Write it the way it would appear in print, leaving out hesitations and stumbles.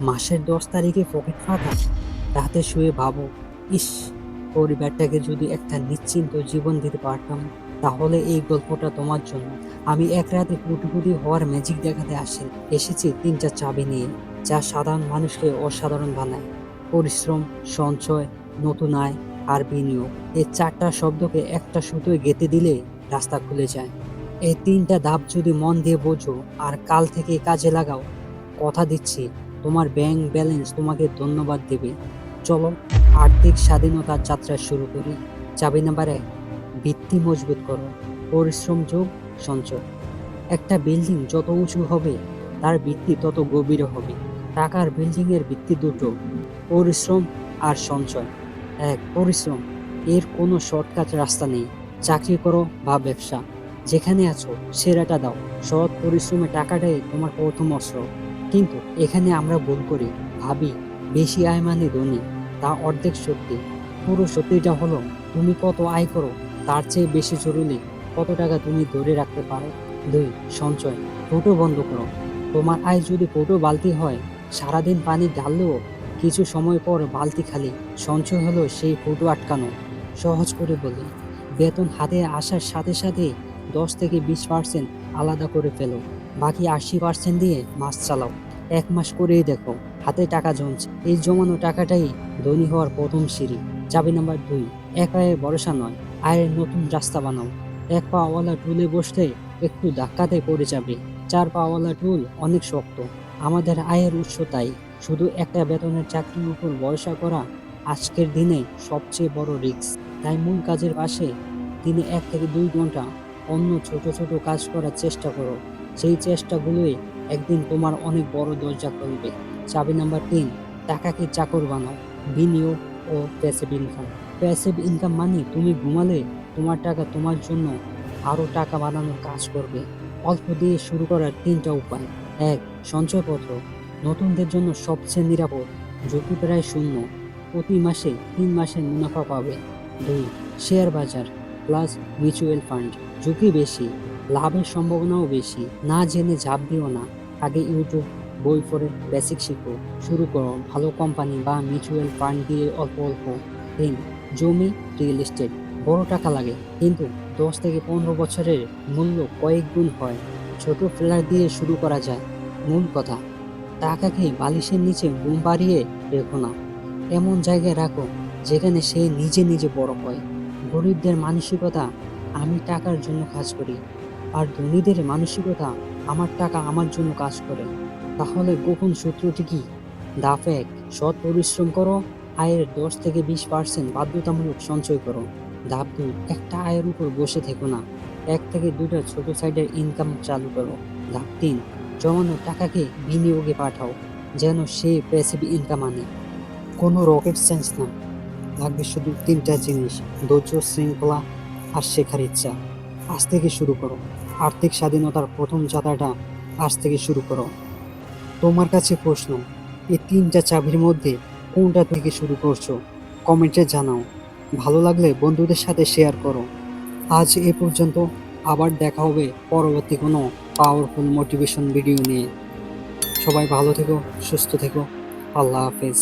মাসের 10 তারিখে পকেট ফাঁকা, রাতে শুয়ে ভাবো, ইস, পরিবারটাকে যদি একটা নিশ্চিন্ত জীবন দিতে পারতাম। তাহলে এই গল্পটা তোমার জন্য। আমি এক রাতে কোটিপতি হওয়ার ম্যাজিক দেখাতে এসেছি 3টা চাবি নিয়ে, যা সাধারণ মানুষকে অসাধারণ বানায়: পরিশ্রম, সঞ্চয়, নতুন আয় আর বিনিয়োগ। এই 4টা শব্দকে একটা সুতোয় গেঁথে দিলে রাস্তা খুলে যায়। এই 3টা ধাপ যদি মন দিয়ে বোঝো আর কাল থেকে কাজে লাগাও, কথা দিচ্ছি তোমার ব্যাংক ব্যালেন্স তোমাকে ধন্যবাদ দেবে। চলো আর্থিক স্বাধীনতার যাত্রা শুরু করি। চাবি নাম্বার 1, ভিত্তি মজবুত করো। পরিশ্রম যোগ সঞ্চয়। একটা বিল্ডিং যত উঁচু হবে, তার ভিত্তি তত গভীর হবে। টাকার বিল্ডিং এর ভিত্তি দুটো: পরিশ্রম আর সঞ্চয়। 1, পরিশ্রম। এর কোনো শর্টকাট রাস্তা নেই। চাকরি করো বা ব্যবসা, যেখানে আছো সেরাটা দাও। সৎ পরিশ্রমে টাকাটাই তোমার প্রথম অস্ত্র। কিন্তু এখানে আমরা ভুল করি, ভাবি বেশি আয় মানে ধনী। তা অর্ধেক সত্যি। পুরো সত্যিটা হলো, তুমি কত আয় করো তার চেয়ে বেশি জরুরি কত টাকা তুমি ধরে রাখতে পারো। 2, সঞ্চয়। ফুটো বন্ধ করো। তোমার আয় যদি ফুটো বালতি হয়, সারাদিন পানি ঢাললেও কিছু সময় পর বালতি খালি। সঞ্চয় হলো সেই ফুটো আটকানো। সহজ করে বলি, বেতন হাতে আসার সাথে সাথে 10 থেকে 20% আলাদা করে ফেলো। বাকি 80% দিয়ে মাস চালাও। 1 মাস করেই দেখো, হাতে টাকা জমছে। এই জমানো টাকাটাই ধনী হওয়ার প্রথম সিঁড়ি। চাবি নাম্বার 2, এক আয়ে ভরসা নয়, আয়ের নতুন রাস্তা বানাও। 1 পাওয়ালা টুলে বসলে একটু ধাক্কাতে পড়ে যাবে। 4 পাওয়ালা টুল অনেক শক্ত। আমাদের আয়ের উৎস তাই। শুধু একটা বেতনের চাকরির উপর ভরসা করা আজকের দিনে সবচেয়ে বড় রিস্ক। তাই মূল কাজের পাশে দিনে 1 থেকে 2 ঘন্টা অন্য ছোট ছোট কাজ করার চেষ্টা করো। সেই চেষ্টাগুলোই একদিন তোমার অনেক বড় দরজা খুলবে। চাবি নাম্বার 3, টাকাকে চাকর বানাও। বিনিয়োগ ও প্যাসিভ ইনকাম। প্যাসিভ ইনকাম মানে তুমি ঘুমালে তোমার টাকা তোমার জন্য আরো টাকা বানানোর কাজ করবে। অল্প দিয়ে শুরু করার 3টা উপায়: 1, সঞ্চয়পত্র। নতুনদের জন্য সবচেয়ে নিরাপদ, ঝুঁকি প্রায় শূন্য। প্রতি মাসে 3 মাসের মুনাফা পাবে। 2, শেয়ার বাজার প্লাস মিউচুয়াল ফান্ড। ঝুঁকি বেশি, লাভের সম্ভাবনাও বেশি। না জেনে ঝাঁপ দিও না। আগে ইউটিউব, বই পড়ে বেসিক শিখো। শুরু করো ভালো কোম্পানি বা মিউচুয়াল ফান্ড দিয়ে অল্প অল্প। 3, জমি, রিয়েল এস্টেট। বড় টাকা লাগে, কিন্তু 10 থেকে 15 বছরের মূল্য কয়েক গুণ হয়। ছোট ফ্ল্যাট দিয়ে শুরু করা যায়। মূল কথা, টাকাকে বালিশের নিচে ঘুম পাড়িয়ে রেখো না। এমন জায়গায় রাখো যেখানে সে নিজে নিজে বড় হয়। গরিবদের মানসিকতা, আমি টাকার জন্য কাজ করি। আর ধনীদের মানসিকতা, আমার টাকা আমার জন্য কাজ করে। তাহলে গোপন সূত্রটি কি? ধাপ 1, সৎ পরিশ্রম করো। আয়ের 10 থেকে 20% বাধ্যতামূলক সঞ্চয় করো। ধাপ 2, একটা আয়ের উপর বসে থেকো না। 1 থেকে 2টা ছোট সাইডের ইনকাম চালু করো। ধাপ 3, জমানো টাকাকে বিনিয়োগে পাঠাও, যেন সে প্যাসিভ ইনকাম আনে। কোনো রকেট সায়েন্স না, লাগবে শুধু 3টা জিনিস: ধৈর্য, শৃঙ্খলা আর শেখার ইচ্ছা। আজ থেকে শুরু করো। আর্থিক স্বাধীনতার প্রথম যাত্রাটা আজ থেকে শুরু করো। তোমার কাছে প্রশ্ন, এই 3টা চাবির মধ্যে কোনটা থেকে শুরু করছো? কমেন্টে জানাও। ভালো লাগলে বন্ধুদের সাথে শেয়ার করো। আজ এ পর্যন্ত। আবার দেখা হবে পরবর্তী কোনো পাওয়ারফুল মোটিভেশন ভিডিও নিয়ে। সবাই ভালো থেকো, সুস্থ থেকো। আল্লাহ হাফেজ।